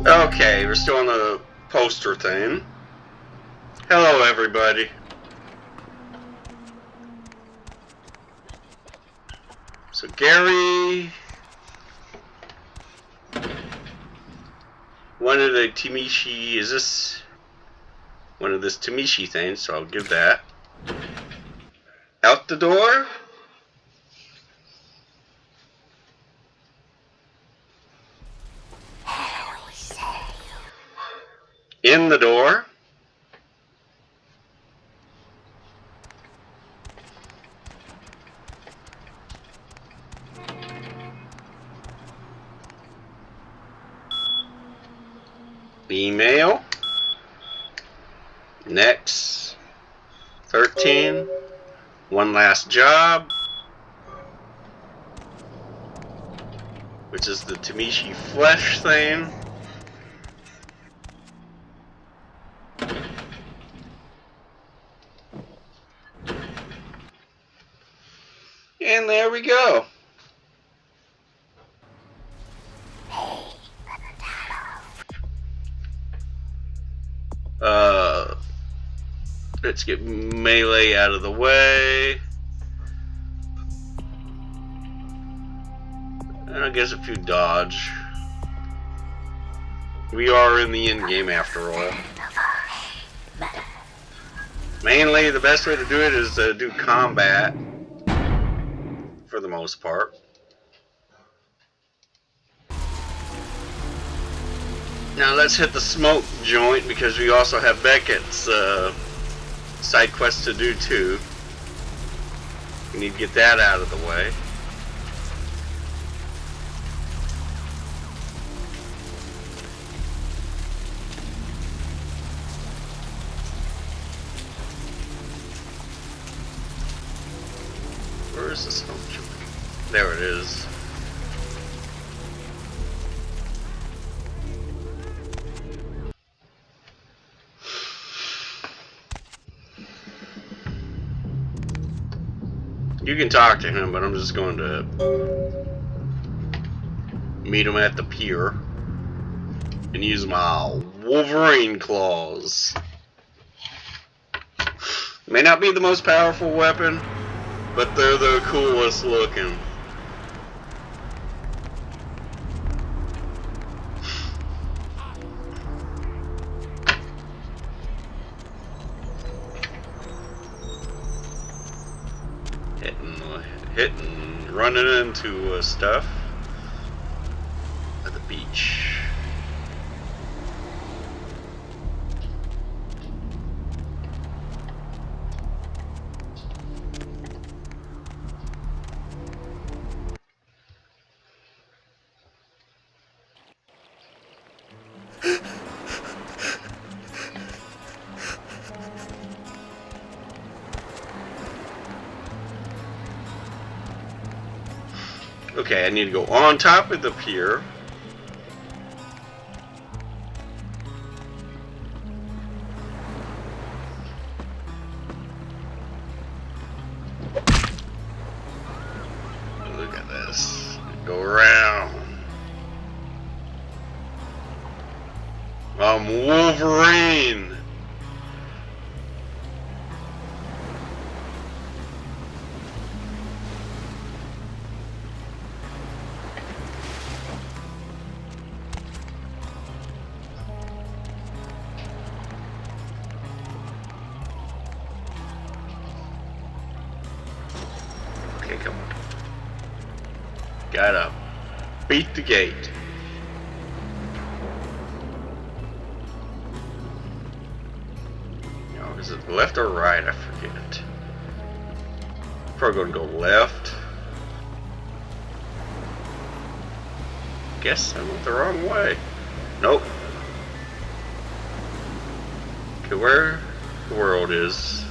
Okay, we're still on the poster thing. Hello, everybody. So Gary wanted a Tamishi. Is this one of this Tamishi things? So I'll give that. Out the door. In the door. Email. Next. 13. One last job. Which is the Tamishi flesh thing. And there we go. Let's get melee out of the way. And I guess a few dodge. We are in the end game after all. Mainly, the best way to do it is to do combat. For the most part. Now let's hit the smoke joint because we also have Beckett's side quest to do too. We need to get that out of the way. Where is the smoke joint? There it is. You can talk to him, but I'm just going to meet him at the pier and use my Wolverine claws. May not be the most powerful weapon, but they're the coolest looking. Hitting, running into stuff at the beach. Okay, I need to go on top of the pier. Look at this. Go around. I'm Wolverine. Come on. Gotta beat the gate. No, is it left or right? I forget. Probably gonna go left. Guess I went the wrong way. Nope. Okay, where the world is.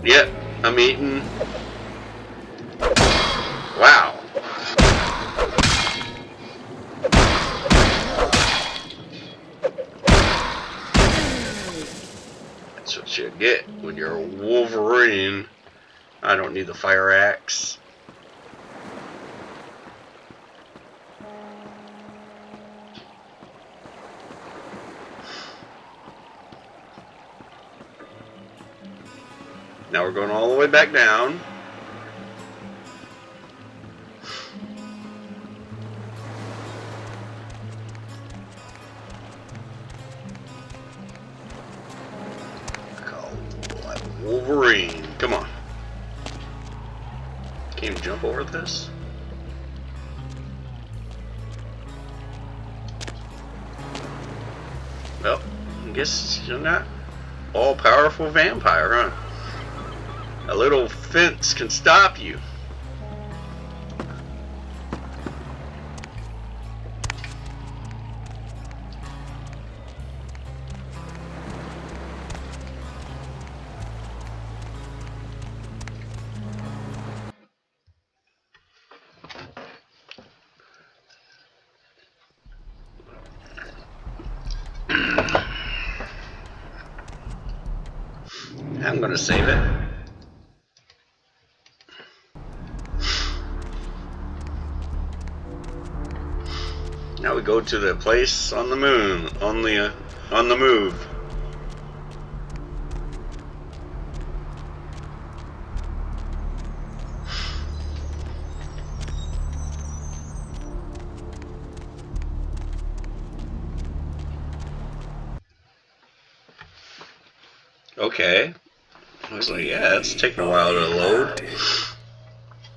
Yep, I'm eating. Wow. That's what you get when you're a Wolverine. I don't need the fire axe. Now we're going all the way back down. Wolverine, come on. Can you jump over this? Well, I guess you're not all-powerful vampire, huh? A little fence can stop you. I'm gonna save it. Now we go to the place on the moon, on the move. Okay. I was like, yeah, it's taking a while to load.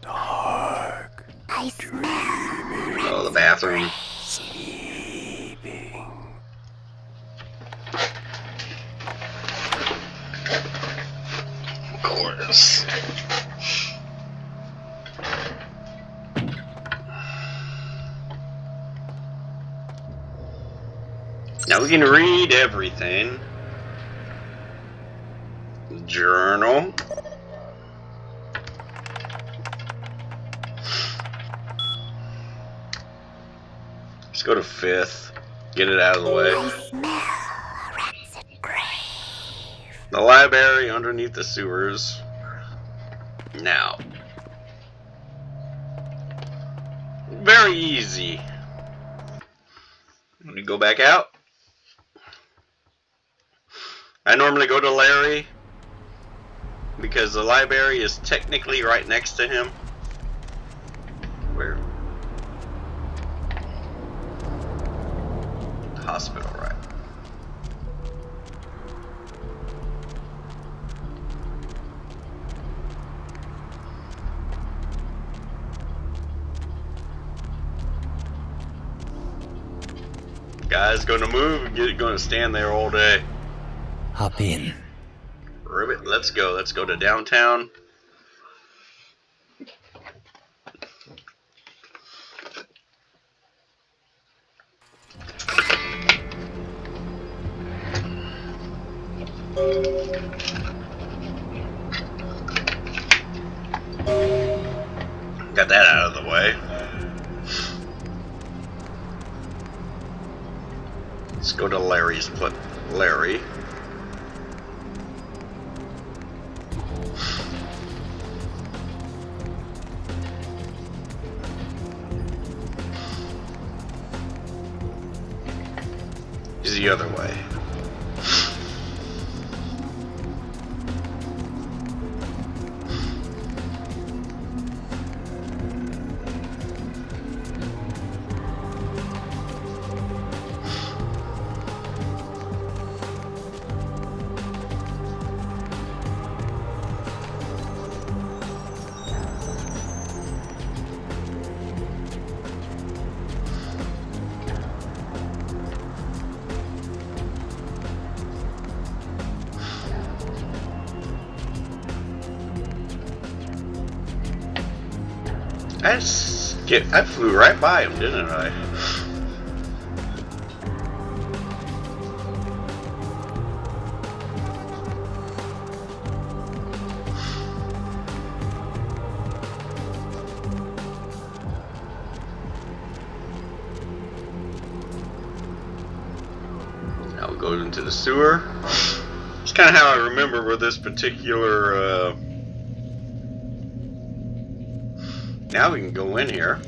Dark. Oh, the bathroom. Sleeping. Of course. Now we can read everything. Journal. Let's go to 5th. Get it out of the way. The library underneath the sewers. Now. Very easy. Let me go back out. I normally go to Larry because the library is technically right next to him. Where? The hospital, right? Guy's gonna move and gonna stand there all day. Hop in. Ribbit, let's go. Let's go to downtown. Got that out of the way. Let's go to Larry's place. Larry. Is the other way. I flew right by him, didn't I? Now we'll go into the sewer. It's kind of how I remember with this particular. Now we can go in here.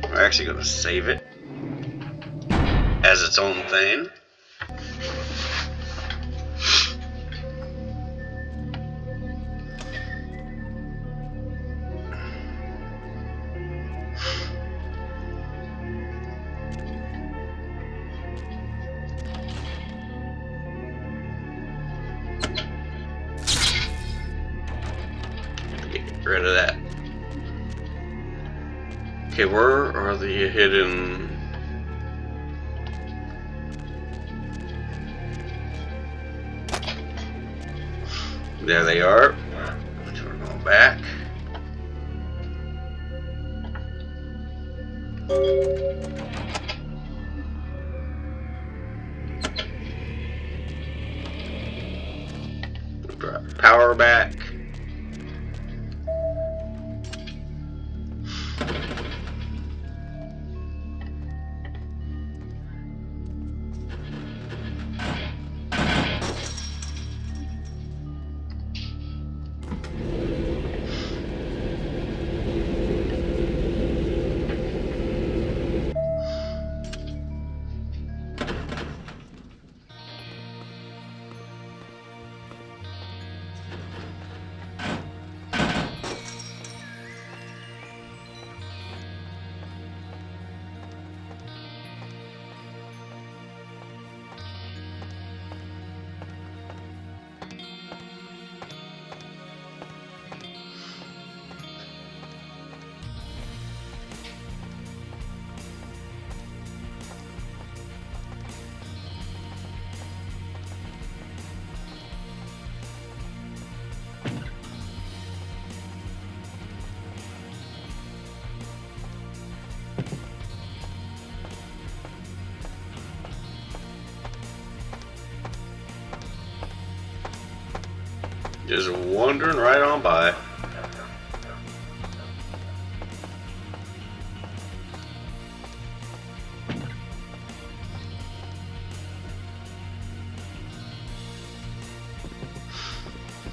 We're actually going to save it as its own thing. Get rid of that. Okay, where are the hidden... There they are. So we're going back. Drop power back. Just wandering right on by.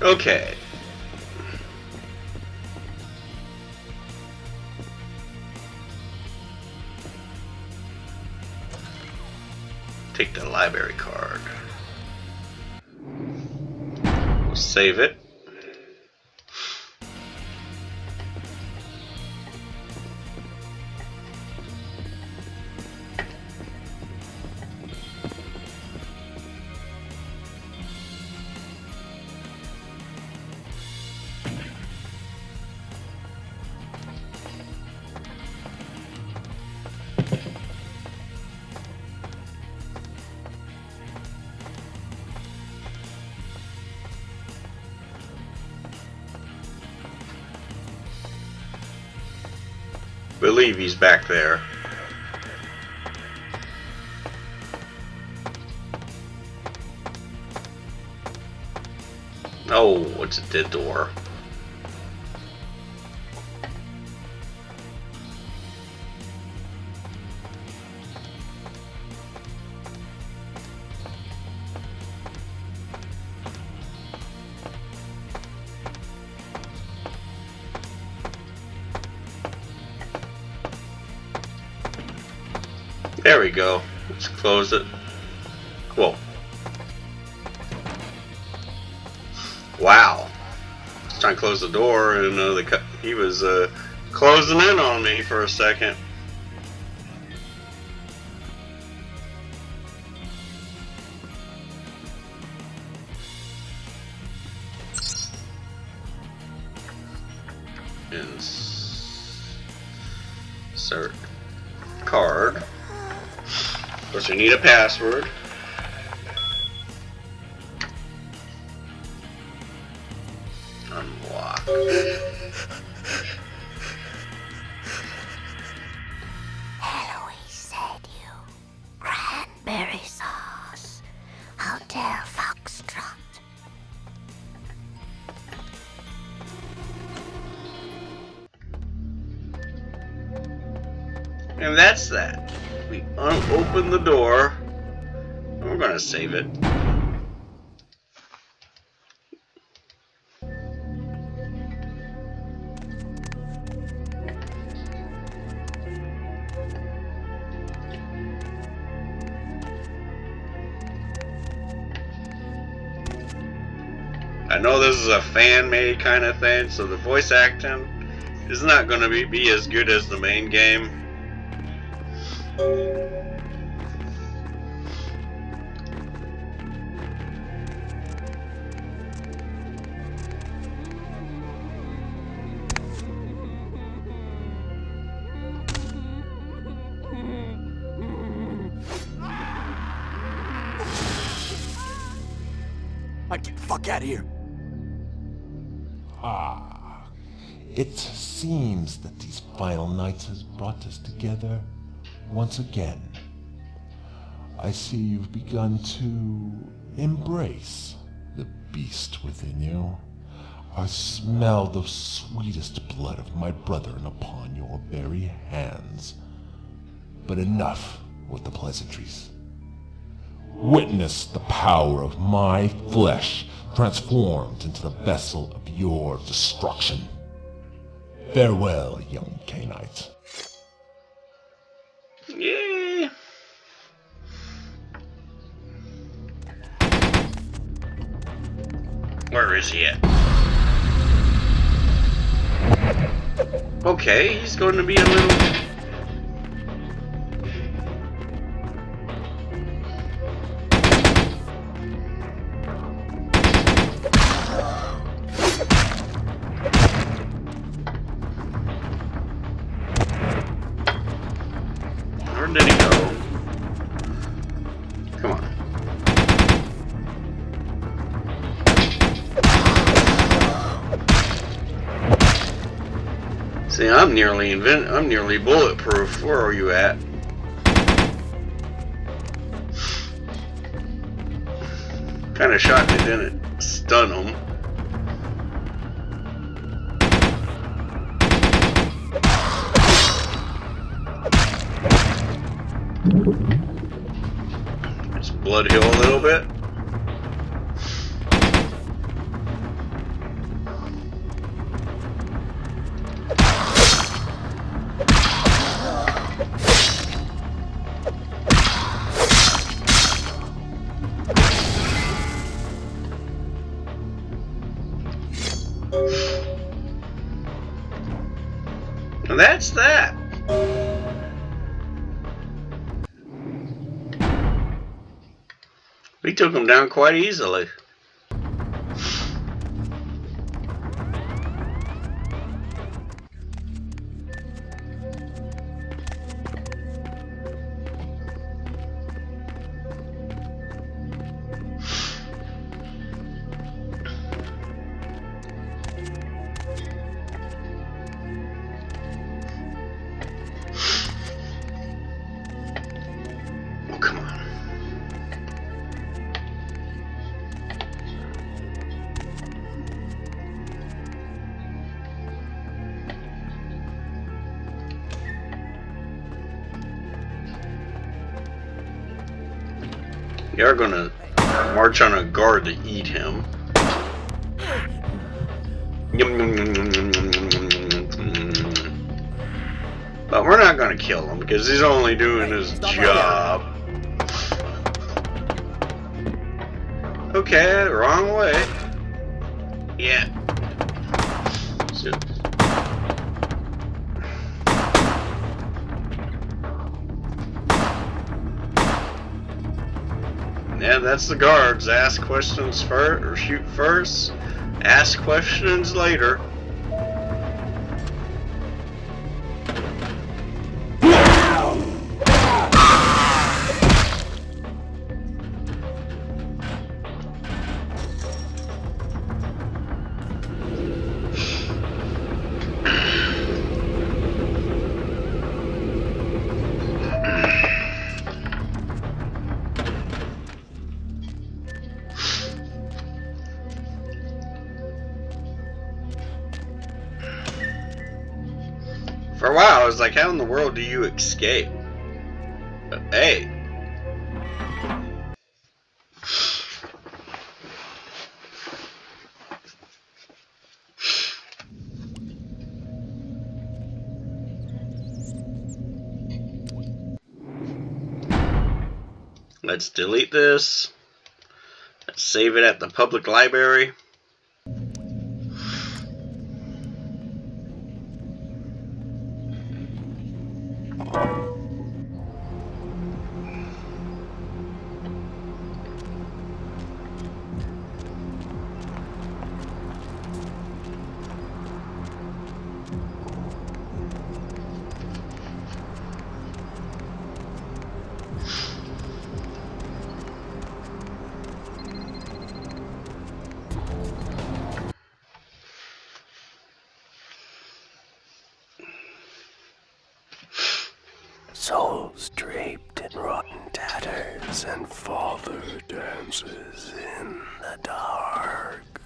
Okay. Take the library card. Save it. Believe he's back there. Oh, it's a dead door. There we go. Let's close it. Cool. Wow. I was trying to close the door, and he was closing in on me for a second. Insert card. Of course, we need a password. Unlock. Eloise said you. Cranberry sauce. Hotel Foxtrot. And that's that. We open the door. We're gonna save it. I know this is a fan-made kind of thing, so the voice acting is not going to be as good as the main game. Mike, get the fuck out of here. It seems that these final nights has brought us together once again. I see you've begun to embrace the beast within you. I smell the sweetest blood of my brethren upon your very hands. But enough with the pleasantries. Witness the power of my flesh transformed into the vessel of your destruction. Farewell, young Cainite. Yeah. Where is he at? Okay, he's going to be a little... Where did he go? Come on. See, I'm nearly bulletproof. Where are you at? Kind of shocked it didn't stun him. Just blood heal a little bit. And that's that. We took him down quite easily. Oh, come on. You're gonna march on a guard to eat him. But we're not gonna kill him because he's only doing his job. Okay, wrong way. Yeah. So, yeah, that's the guards. Ask questions first, or shoot first. Ask questions later. how in the world do you escape? But hey. Let's delete this. Let's save it at the public library. Souls draped in rotten tatters, and father dances in the dark.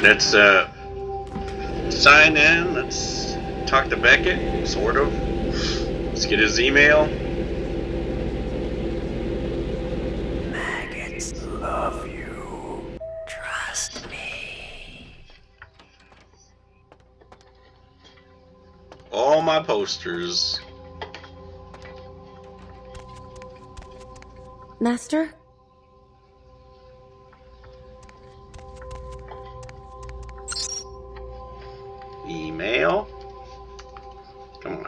Let's sign in. Let's talk to Beckett, sort of. Let's get his email. Maggots love you. Trust me. All my posters. Master? Email. Come on.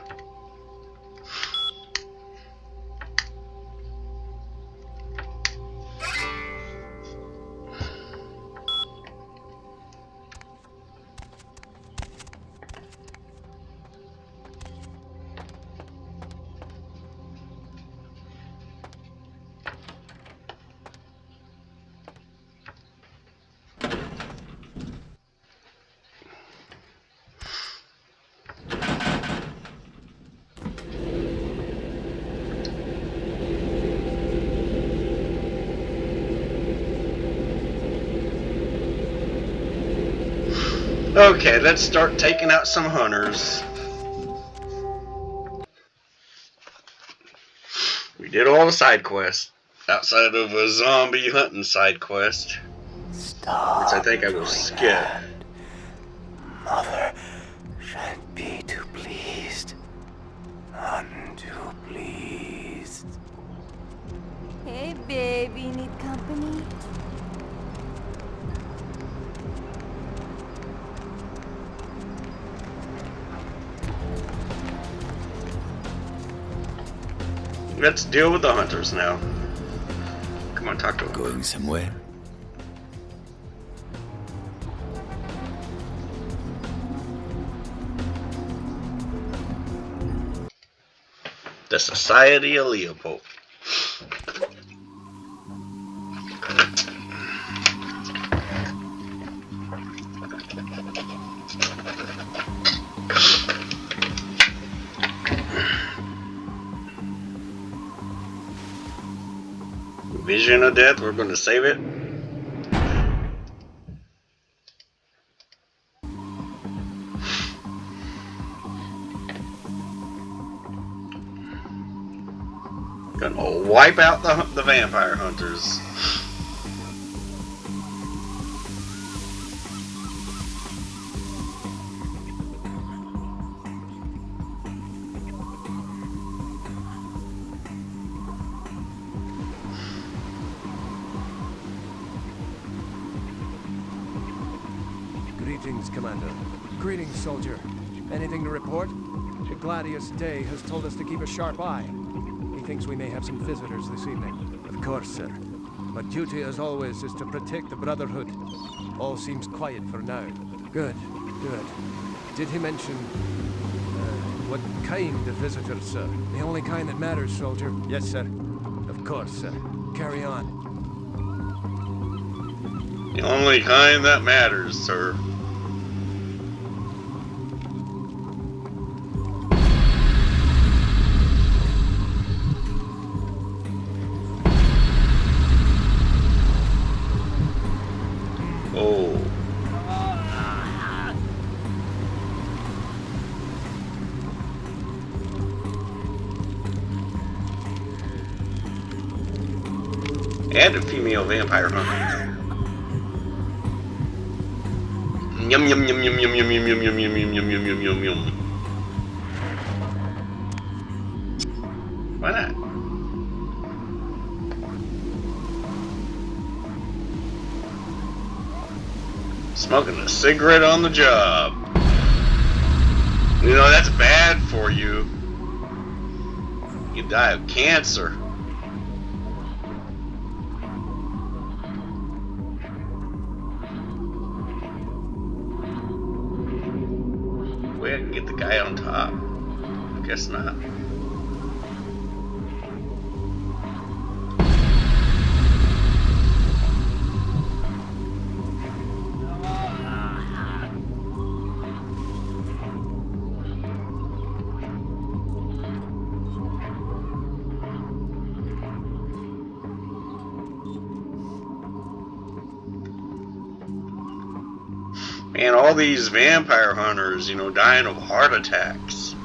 Okay, let's start taking out some hunters. We did all the side quests outside of a zombie hunting side quest, Stop. which I think I will skip. Mother shan't be too pleased. None too pleased. Hey, baby, need company? Let's deal with the hunters now. Come on, talk to them. Going somewhere? The Society of Leopold. Vision of Death, we're going to save it. Gonna wipe out the vampire hunters. Greetings, Commander. Greetings, soldier. Anything to report? The Gladius Day has told us to keep a sharp eye. He thinks we may have some visitors this evening. Of course, sir. My duty, as always, is to protect the Brotherhood. All seems quiet for now. Good, good. Did he mention... what kind of visitor, sir? The only kind that matters, soldier. Yes, sir. Of course, sir. Carry on. The only kind that matters, sir. And a female vampire hunter. Yum yum yum yum yum yum yum yum yum yum yum yum yum yum yum. Why not? Smoking a cigarette on the job. You know, that's bad for you. You die of cancer. Wait, I can get the guy on top. I guess not. Man, all these vampire hunters, you know, dying of heart attacks.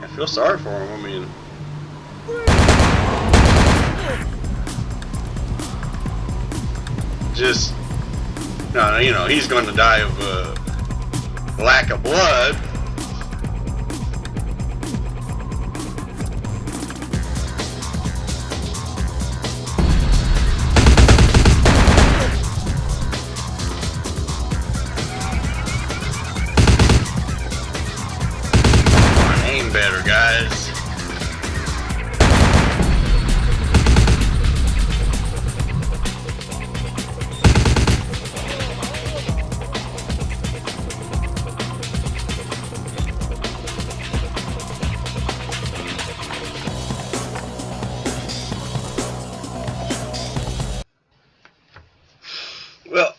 I feel sorry for him. I mean, just, no, you know, he's going to die of lack of blood. Aim better, guys. Well,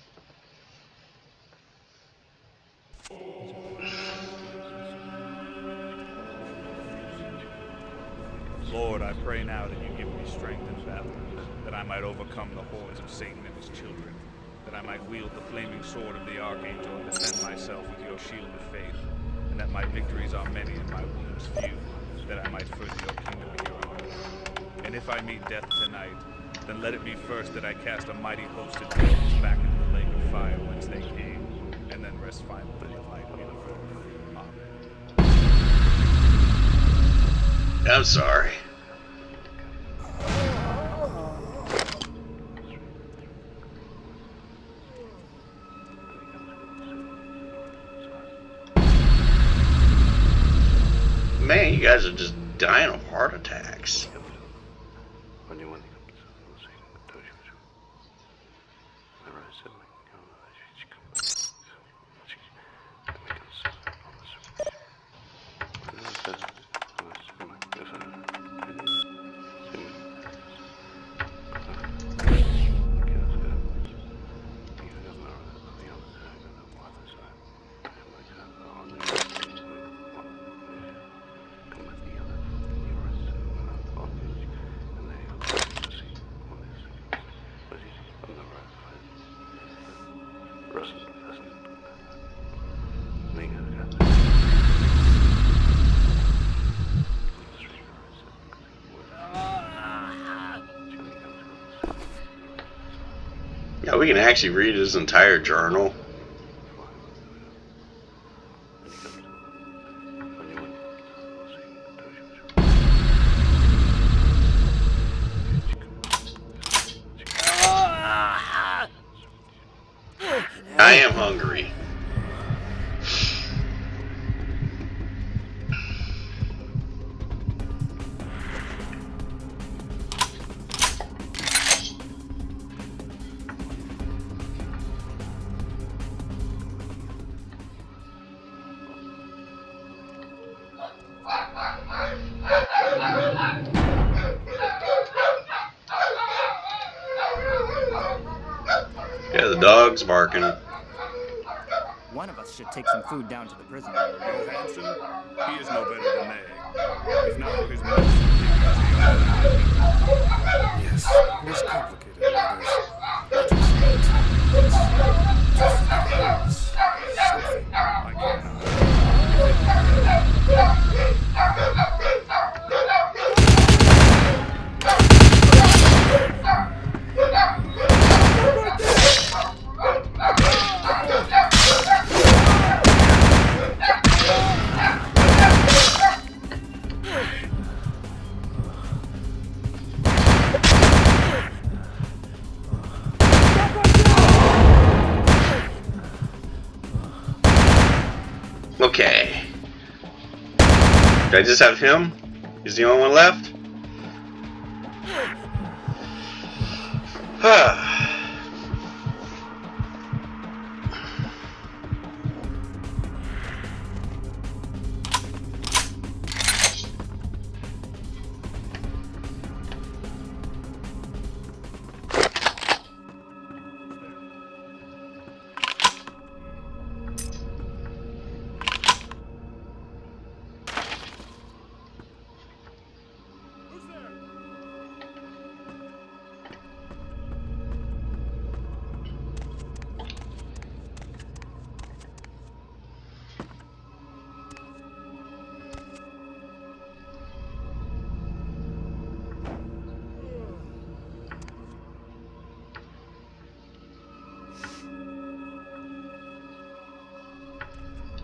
Lord, I pray now that you give me strength in battle, that I might overcome the hordes of Satan and his children, that I might wield the flaming sword of the Archangel and defend myself with your shield of faith, and that my victories are many and my wounds few, that I might further your kingdom here on earth. And if I meet death tonight, then let it be first that I cast a mighty host of demons back into the lake of fire whence they came, and then rest finally in the light of the Lord. Amen. I'm sorry. Man, you guys are just dying of heart attacks. Yeah, we can actually read his entire journal. I am hungry. Yeah, the dog's barking. One of us should take some food down to the prison. Johansson, he is no better than they. If not for his medicine dignity, Yes, it is complicated matters. But just think it helps. Something. I cannot. Okay. Do I just have him? He's the only one left?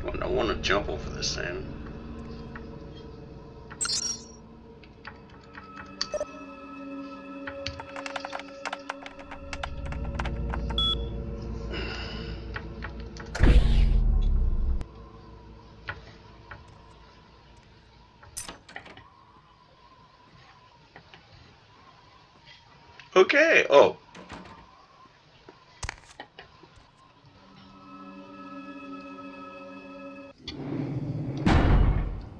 I don't want to jump over this thing. Okay. Oh.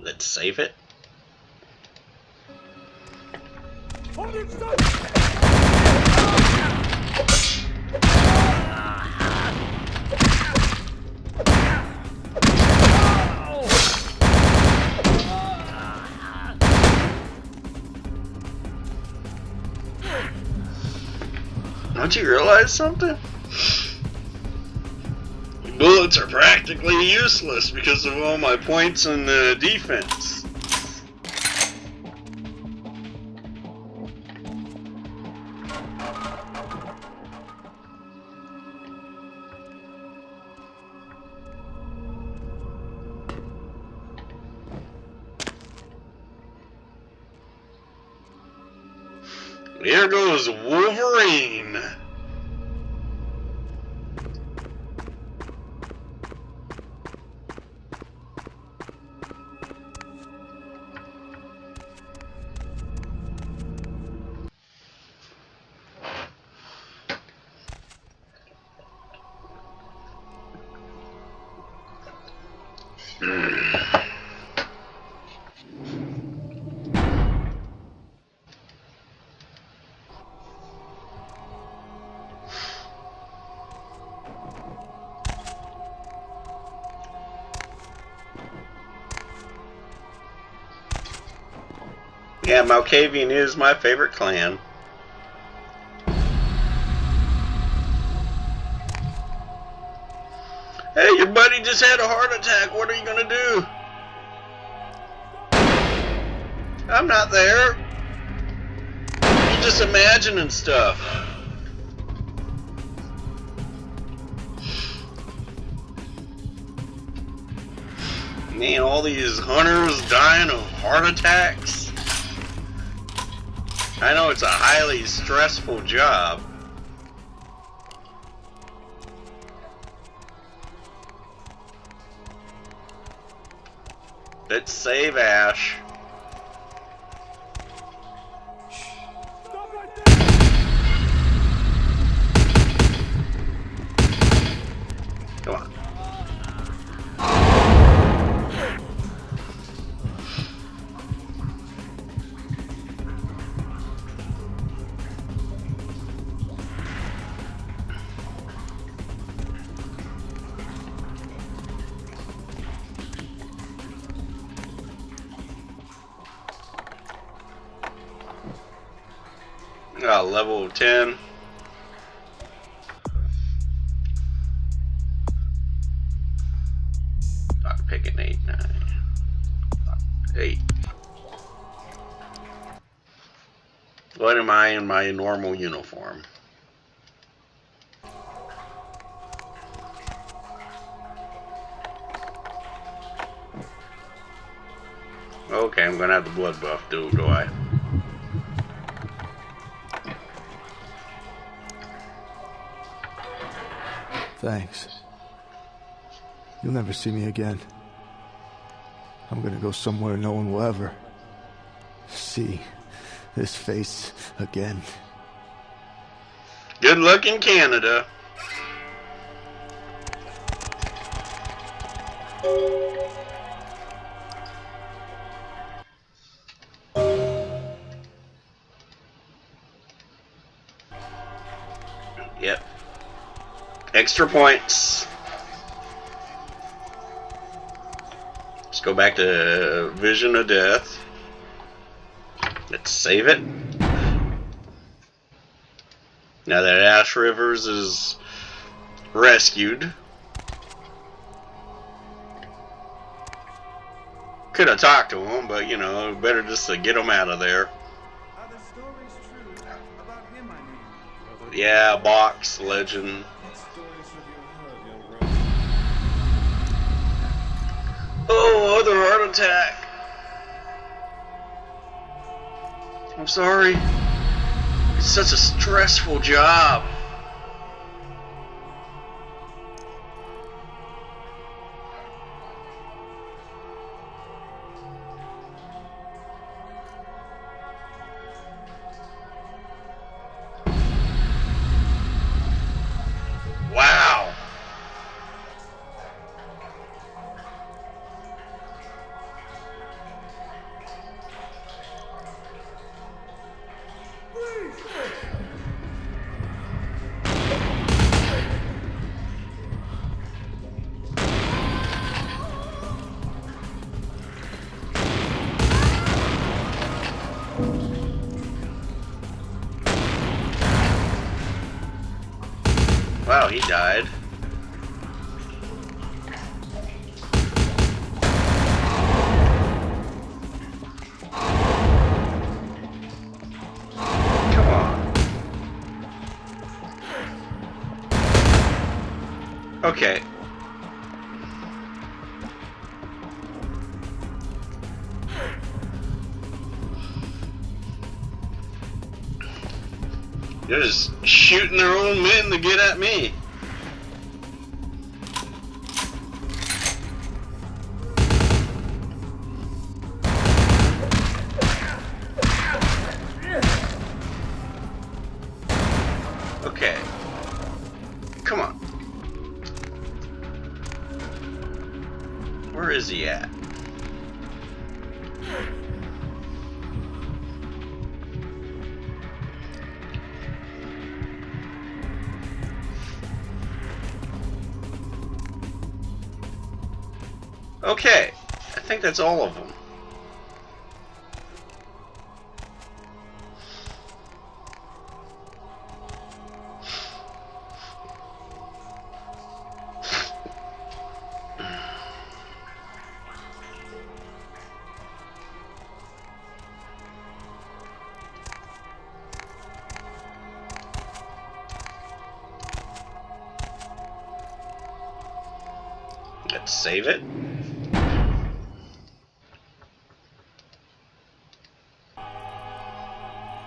Let's save it. Don't you realize something? Bullets are practically useless because of all my points in the defense. Here goes Wolverine. Yeah, Malkavian is my favorite clan. Hey, your buddy just had a heart attack. What are you gonna do? I'm not there. You're just imagining stuff. Man, all these hunters dying of heart attacks. I know it's a highly stressful job. Let's save Ash. Come on. Wow, level 10. Dr. Pickett 8, 9. 8. What am I in my normal uniform? Okay, I'm gonna have the blood buff, do I? Thanks. You'll never see me again. I'm gonna go somewhere no one will ever see this face again. Good luck in Canada. Yep. Extra points. Let's go back to Vision of Death. Let's save it. Now that Ash Rivers is rescued. Could have talked to him, but you know, better just to get him out of there. Are the stories true about him, I mean? Yeah, Bach's legend. What stories have you heard, young Rose? Oh, other heart attack. I'm sorry. It's such a stressful job. Wow. Wow, he died. Come on. Okay. They're just shooting their own men to get at me. Okay. Come on. Where is he at? Okay, I think that's all of them. Let's save it.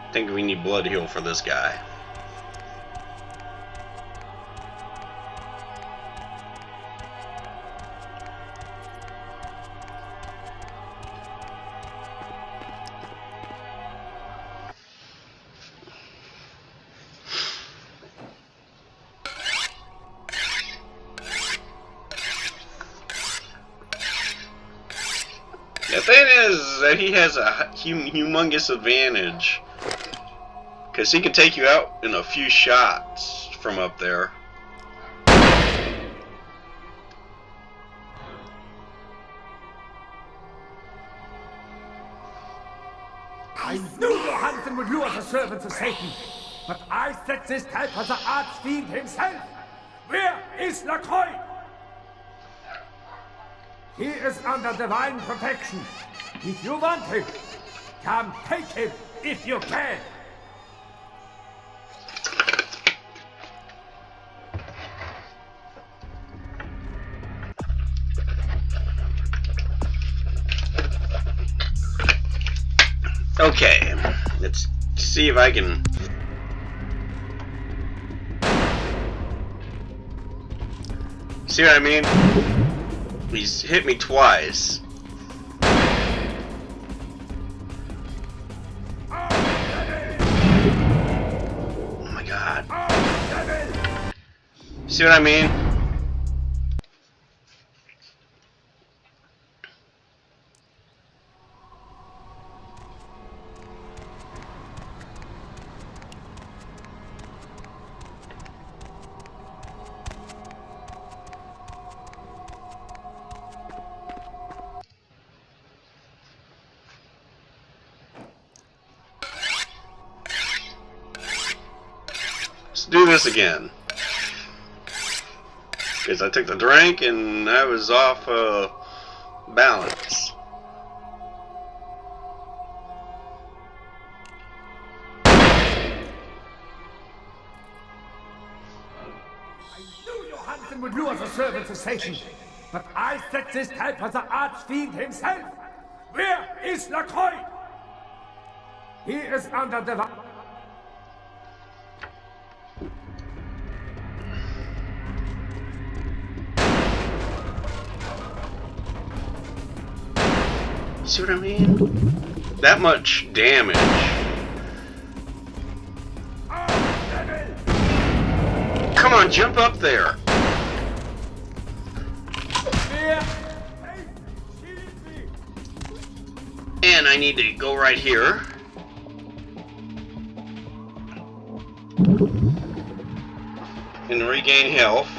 I think we need blood heal for this guy. The thing is that he has a humongous advantage. Because he can take you out in a few shots from up there. I knew Johansson would lure the servants of Satan. but I set this type for the archfiend himself. Where is Lacroix? He is under divine protection. If you want him, come take him if you can. Okay, let's see if I can... See what I mean? He's hit me twice. Oh my god. See what I mean? Let's do this again. Because I took the drink and I was off balance. I knew Johansen would lure the servant to Satan, but I set this type for the archfiend himself. Where is Lacroix? He is under divine... See what I mean? That much damage. Come on, jump up there. And I need to go right here. And regain health.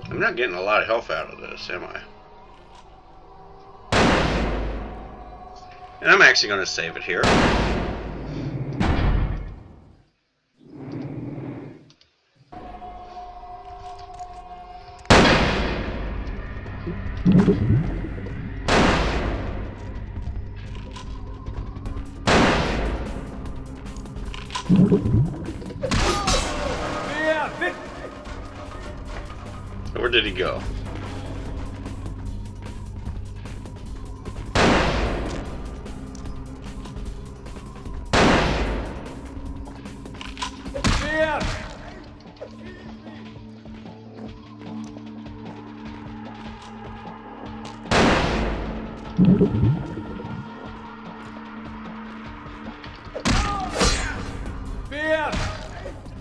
I'm not getting a lot of health out of this, am I? And I'm actually going to save it here. Where did he go?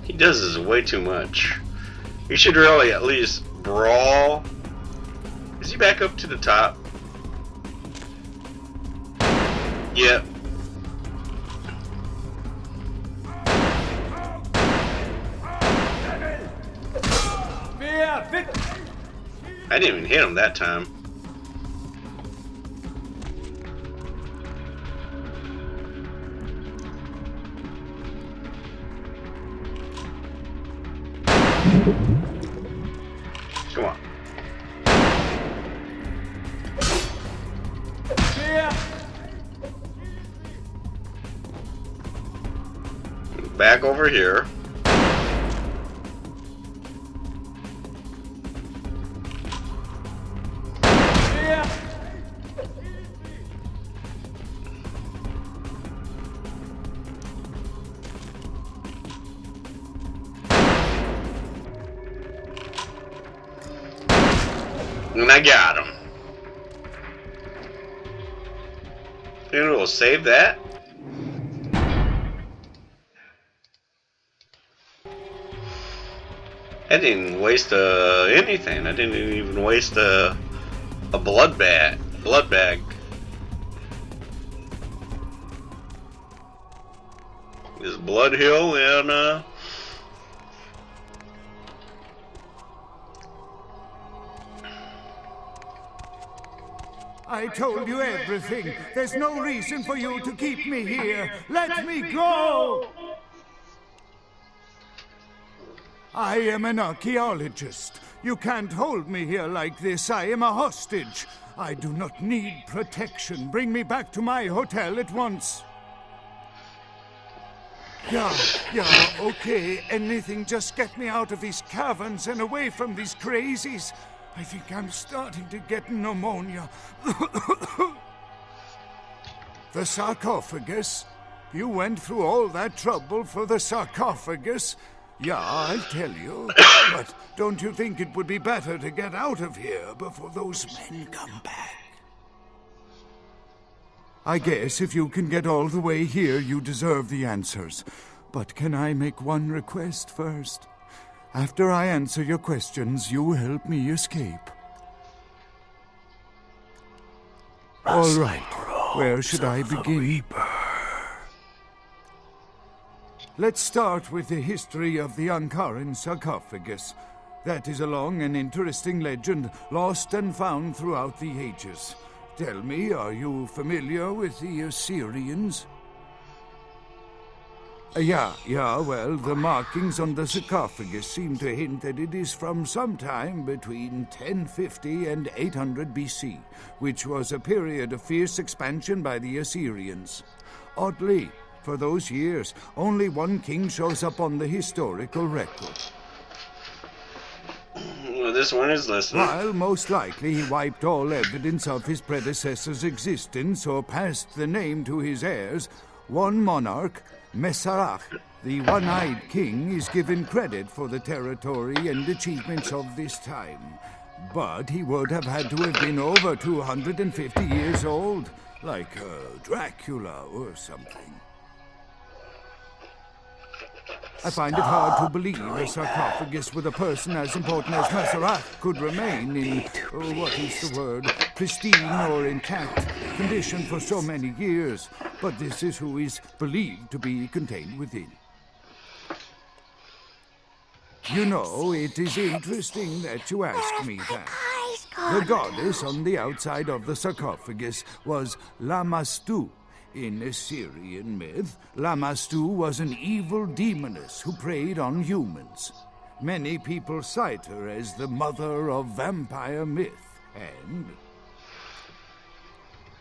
He does this way too much. He should really at least brawl. Is he back up to the top? Yep. I didn't even hit him that time. Come on. Back over here. And I got him. And we'll save that. I didn't waste anything. I didn't even waste a blood bag. This blood hill and I told you everything. There's no reason for you to keep me here. Let me go! I am an archaeologist. You can't hold me here like this. I am a hostage. I do not need protection. Bring me back to my hotel at once. Yeah, okay. Anything, just get me out of these caverns and away from these crazies. I think I'm starting to get pneumonia. The sarcophagus? You went through all that trouble for the sarcophagus? Yeah, I'll tell you. But don't you think it would be better to get out of here before those men come back? I guess if you can get all the way here, you deserve the answers. But can I make one request first? After I answer your questions, you help me escape. All right, where should I begin? Let's start with the history of the Ankaran sarcophagus. That is a long and interesting legend, lost and found throughout the ages. Tell me, are you familiar with the Assyrians? Yeah, well, the markings on the sarcophagus seem to hint that it is from sometime between 1050 and 800 BC, which was a period of fierce expansion by the Assyrians. Oddly, for those years, only one king shows up on the historical record. Well, this one is listening. While most likely he wiped all evidence of his predecessor's existence or passed the name to his heirs, one monarch, Masquerade, the one-eyed king, is given credit for the territory and achievements of this time. But he would have had to have been over 250 years old, like Dracula or something. I find it hard to believe a sarcophagus with a person as important as Masquerade could remain in, what is the word, pristine or intact condition for so many years. But this is who is believed to be contained within. You know, it is interesting that you ask me that. The goddess on the outside of the sarcophagus was Lamastu. In Assyrian myth, Lamastu was an evil demoness who preyed on humans. Many people cite her as the mother of vampire myth, and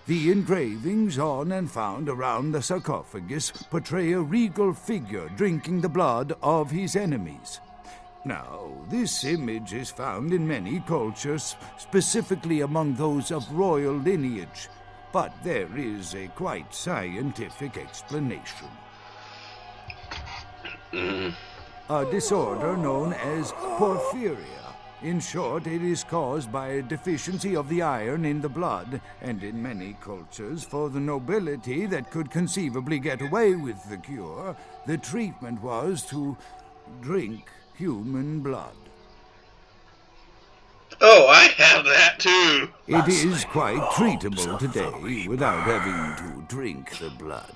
the engravings on and found around the sarcophagus portray a regal figure drinking the blood of his enemies. Now, this image is found in many cultures, specifically among those of royal lineage. But there is a quite scientific explanation. A disorder known as porphyria. In short, it is caused by a deficiency of the iron in the blood, and in many cultures, for the nobility that could conceivably get away with the cure, the treatment was to drink human blood. Oh, I have that too. It is quite treatable today without having to drink the blood.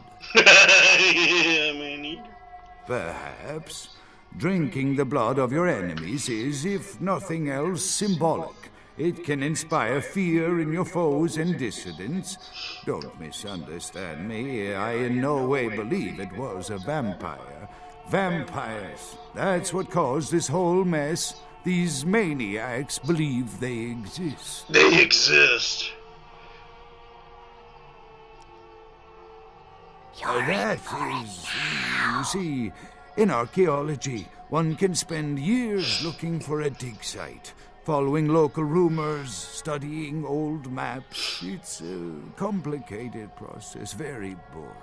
Perhaps drinking the blood of your enemies is, if nothing else, symbolic. It can inspire fear in your foes and dissidents. Don't misunderstand me. I in no way believe it was a vampire. Vampires, that's what caused this whole mess. These maniacs believe they exist. They exist. That is, you see, in archaeology, one can spend years looking for a dig site, following local rumors, studying old maps. It's a complicated process, very boring.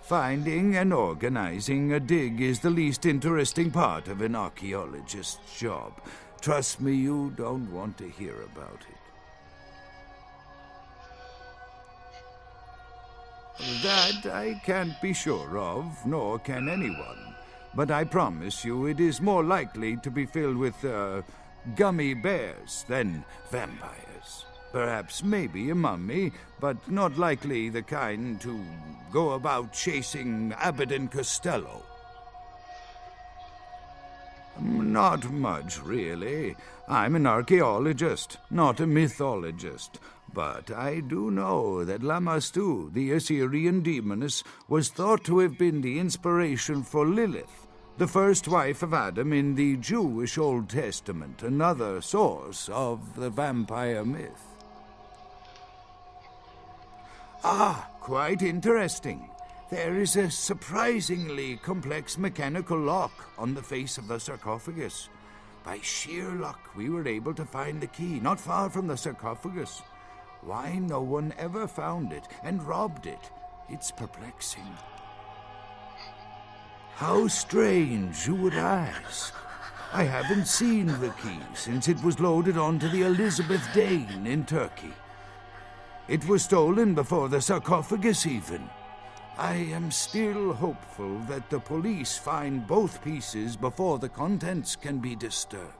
Finding and organizing a dig is the least interesting part of an archaeologist's job. Trust me, you don't want to hear about it. That I can't be sure of, nor can anyone. But I promise you it is more likely to be filled with, gummy bears than vampires. Perhaps maybe a mummy, but not likely the kind to go about chasing Abbott and Costello. Not much, really. I'm an archaeologist, not a mythologist. But I do know that Lamastu, the Assyrian demoness, was thought to have been the inspiration for Lilith, the first wife of Adam in the Jewish Old Testament, another source of the vampire myth. Ah, quite interesting. There is a surprisingly complex mechanical lock on the face of the sarcophagus. By sheer luck, we were able to find the key not far from the sarcophagus. Why no one ever found it and robbed it, it's perplexing. How strange, you would ask. I haven't seen the key since it was loaded onto the Elizabeth Dane in Turkey. It was stolen before the sarcophagus even. I am still hopeful that the police find both pieces before the contents can be disturbed.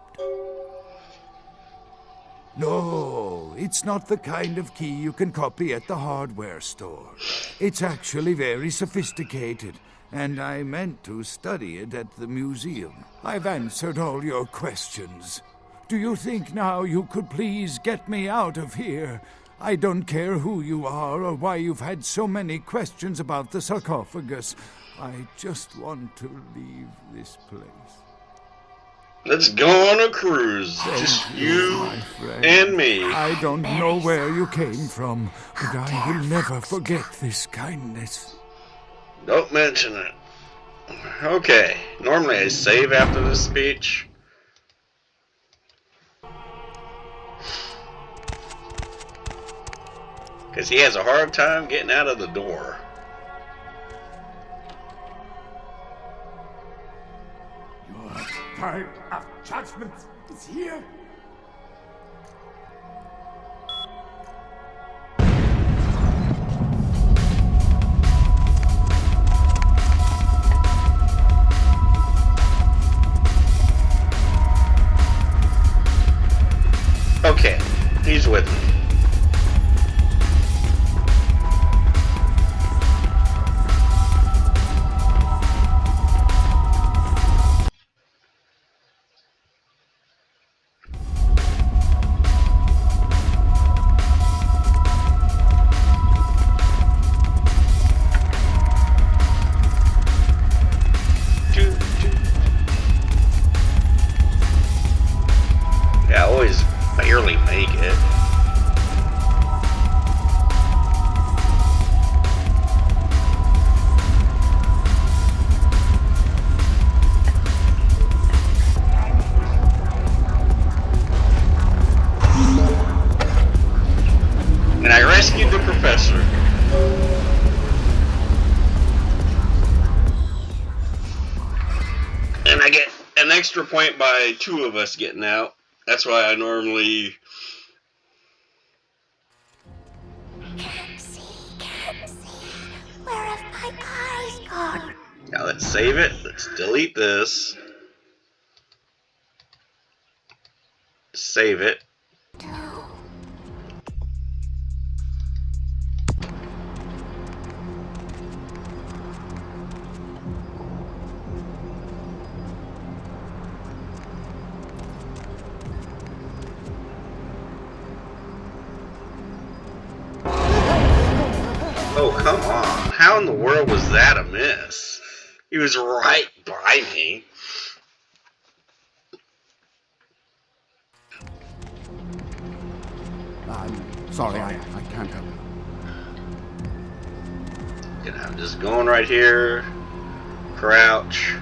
No, it's not the kind of key you can copy at the hardware store. It's actually very sophisticated, and I meant to study it at the museum. I've answered all your questions. Do you think now you could please get me out of here? I don't care who you are or why you've had so many questions about the sarcophagus. I just want to leave this place. Let's go on a cruise. Just you and me. I don't know where you came from, but I will never forget this kindness. Don't mention it. Okay, normally I save after this speech. Because he has a hard time getting out of the door. Your time of judgment is here. Okay, he's with me. Yeah, I always barely make it. And I rescued the professor. And I get an extra point by 2 of us getting out. That's why I normally... Can't see. Where have my eyes gone? Now let's save it. Let's delete this. Save it. Oh, come on. How in the world was that a miss? He was right by me. I'm sorry, I can't help. And I'm just going right here. Crouch.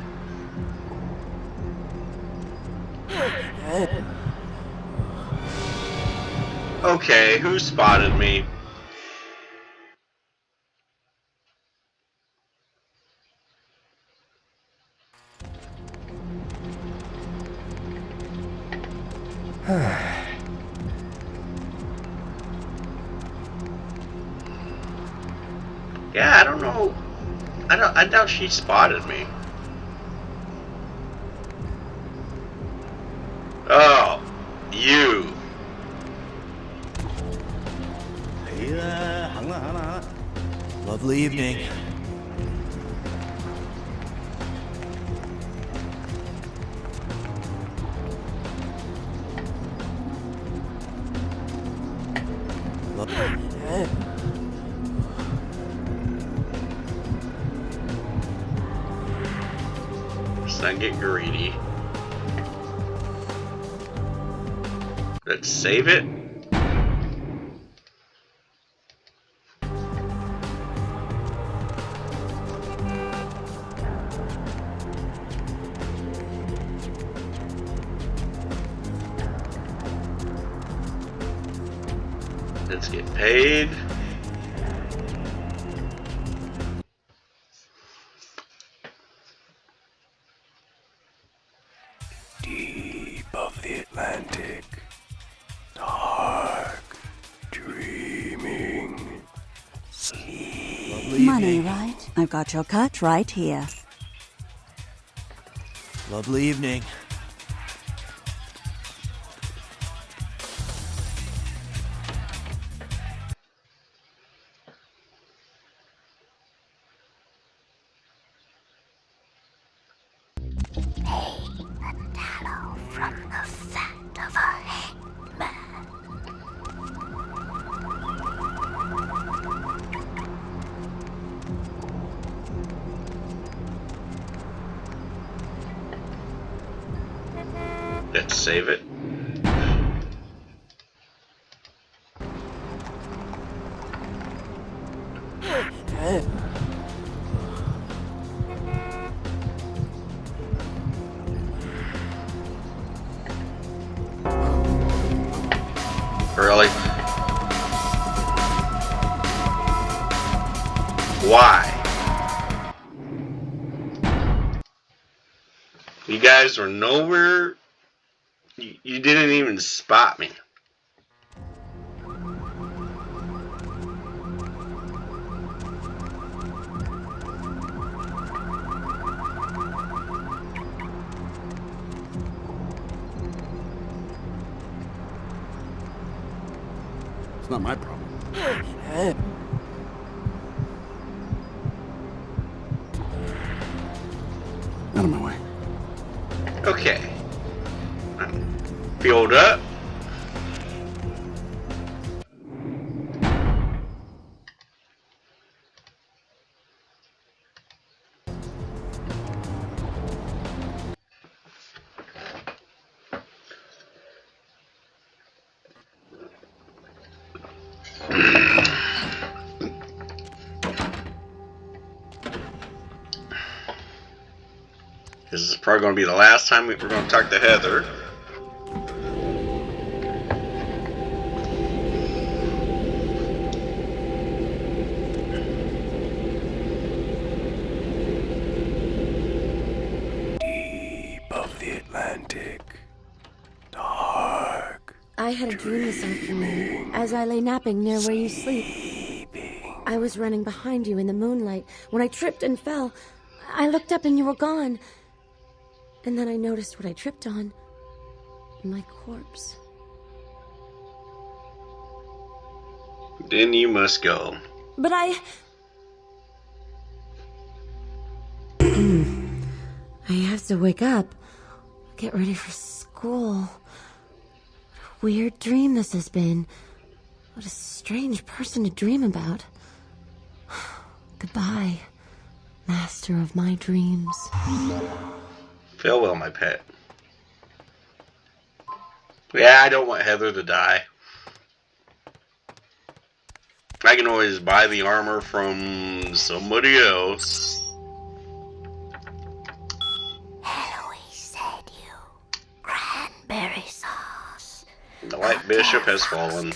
Okay, who spotted me? Yeah, I don't know. I doubt she spotted me. Oh, you. Lovely evening. Let's not get greedy. Let's save it. Let's get paid. Deep of the Atlantic, dark, dreaming, sleep. Money, right? I've got your cut right here. Lovely evening. From the fat of a hangman. Let's save it. Really? Why? You guys were nowhere. You didn't even spot me. It's not my problem. Out of my way. Okay. Filled up. This is probably going to be the last time we're going to talk to Heather. Deep of the Atlantic, dark. I had a dream this afternoon as I lay napping near where you sleep. I was running behind you in the moonlight when I tripped and fell. I looked up and you were gone. And then I noticed what I tripped on. My corpse. Then you must go. But I have to wake up. Get ready for school. What a weird dream this has been. What a strange person to dream about. Goodbye, master of my dreams. Farewell, my pet. Yeah, I don't want Heather to die. I can always buy the armor from somebody else. Eloise said you. Cranberry sauce. The White Bishop has fallen.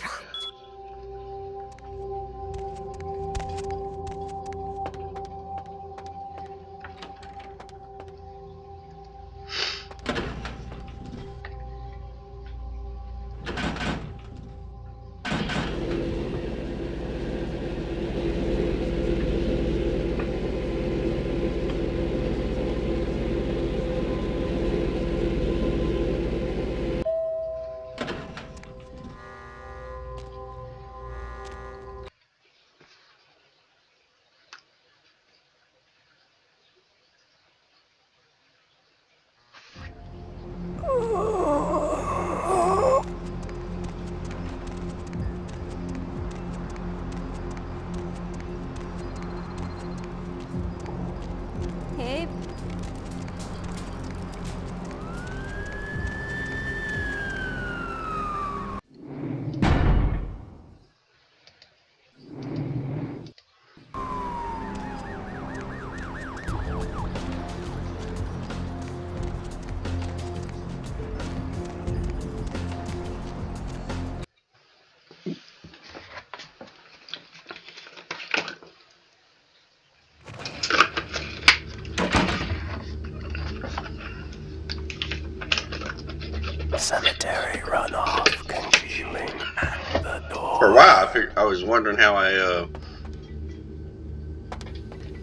For a while, I was wondering how I,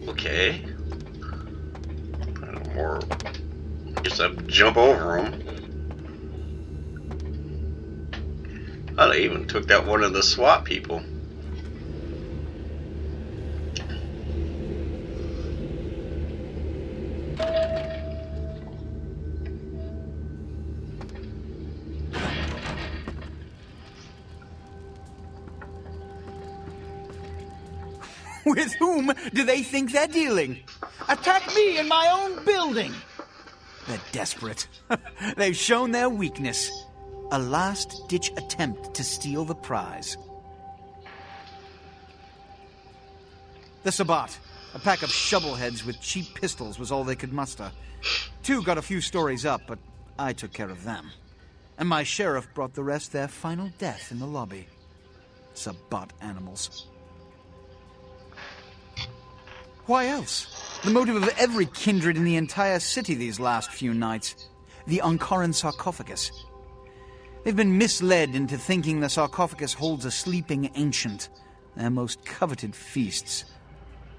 okay. Or, I guess I jump over them. Oh, they even took out one of the SWAT people. With whom do they think they're dealing? Attack me in my own building! They're desperate. They've shown their weakness. A last-ditch attempt to steal the prize. The Sabbat. A pack of shovelheads with cheap pistols was all they could muster. 2 got a few stories up, but I took care of them. And my sheriff brought the rest their final death in the lobby. Sabbat animals. Why else? The motive of every kindred in the entire city these last few nights. The Ankaran sarcophagus. They've been misled into thinking the sarcophagus holds a sleeping ancient. Their most coveted feasts.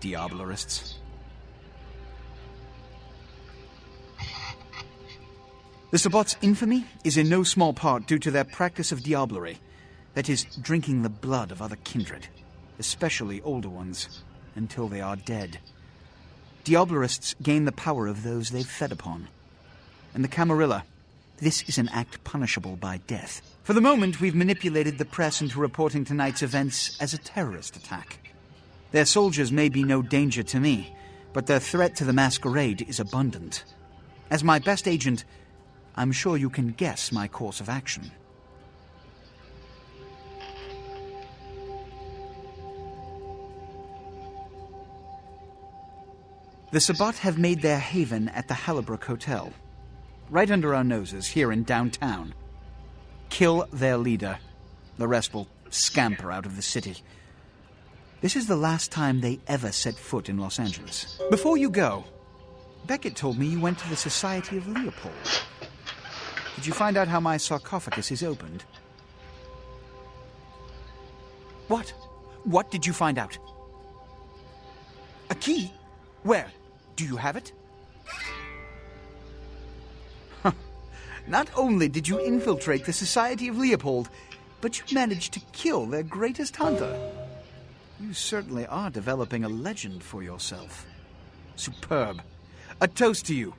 Diabolarists. The Sabbat's infamy is in no small part due to their practice of diablerie. That is, drinking the blood of other kindred. Especially older ones. Until they are dead. Diabolarists gain the power of those they've fed upon. And the Camarilla, this is an act punishable by death. For the moment, we've manipulated the press into reporting tonight's events as a terrorist attack. Their soldiers may be no danger to me, but their threat to the Masquerade is abundant. As my best agent, I'm sure you can guess my course of action. The Sabbat have made their haven at the Hallibrook Hotel. Right under our noses, here in downtown. Kill their leader. The rest will scamper out of the city. This is the last time they ever set foot in Los Angeles. Before you go, Beckett told me you went to the Society of Leopold. Did you find out how my sarcophagus is opened? What? What did you find out? A key? Where? Do you have it? Not only did you infiltrate the Society of Leopold, but you managed to kill their greatest hunter. You certainly are developing a legend for yourself. Superb. A toast to you,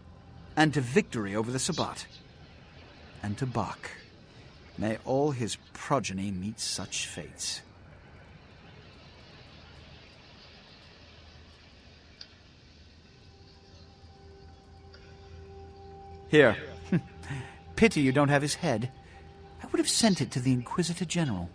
and to victory over the Sabbat. And to Bach. May all his progeny meet such fates. Here. Pity you don't have his head. I would have sent it to the Inquisitor General.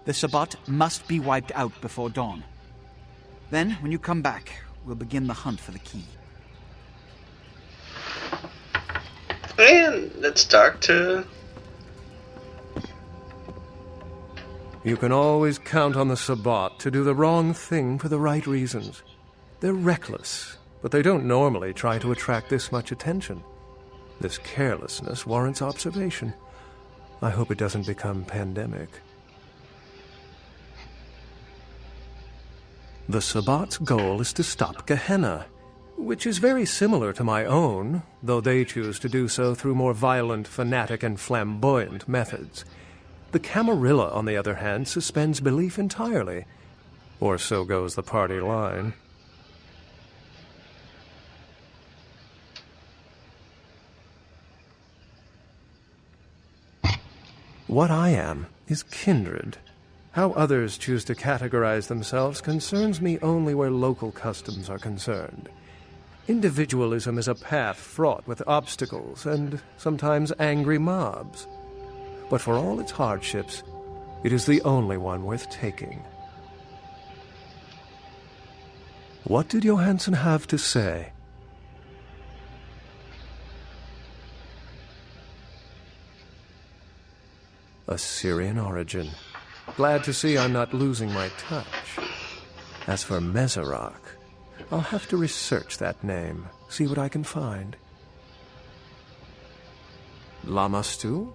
The Sabbat must be wiped out before dawn. Then, when you come back, we'll begin the hunt for the key. And let's talk to... You can always count on the Sabbat to do the wrong thing for the right reasons. They're reckless, but they don't normally try to attract this much attention. This carelessness warrants observation. I hope it doesn't become pandemic. The Sabbat's goal is to stop Gehenna, which is very similar to my own, though they choose to do so through more violent, fanatic, and flamboyant methods. The Camarilla, on the other hand, suspends belief entirely. Or so goes the party line. What I am is kindred. How others choose to categorize themselves concerns me only where local customs are concerned. Individualism is a path fraught with obstacles and sometimes angry mobs. But for all its hardships, it is the only one worth taking. What did Johansson have to say? Assyrian origin. Glad to see I'm not losing my touch. As for Meserak, I'll have to research that name, see what I can find. Lamastu?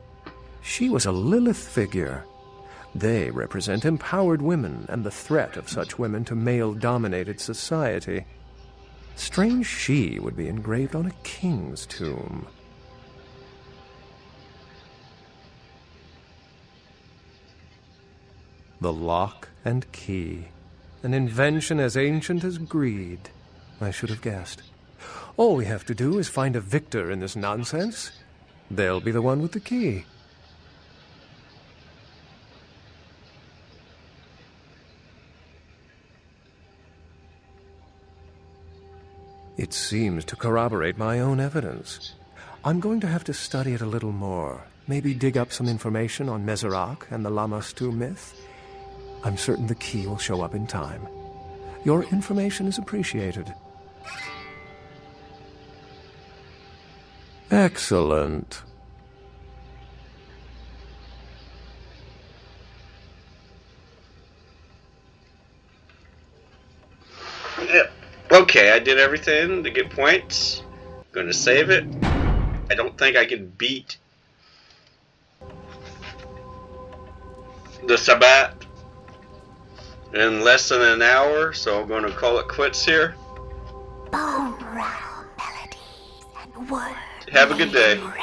She was a Lilith figure. They represent empowered women and the threat of such women to male-dominated society. Strange she would be engraved on a king's tomb. The lock and key. An invention as ancient as greed. I should have guessed. All we have to do is find a victor in this nonsense. They'll be the one with the key. It seems to corroborate my own evidence. I'm going to have to study it a little more. Maybe dig up some information on Meserac and the Lamastu myth. I'm certain the key will show up in time. Your information is appreciated. Excellent. Yep. Okay, I did everything to get points. Gonna save it. I don't think I can beat the Sabbat in less than an hour, so I'm gonna call it quits here. Bone rattle melodies and word. Have a good day. rain.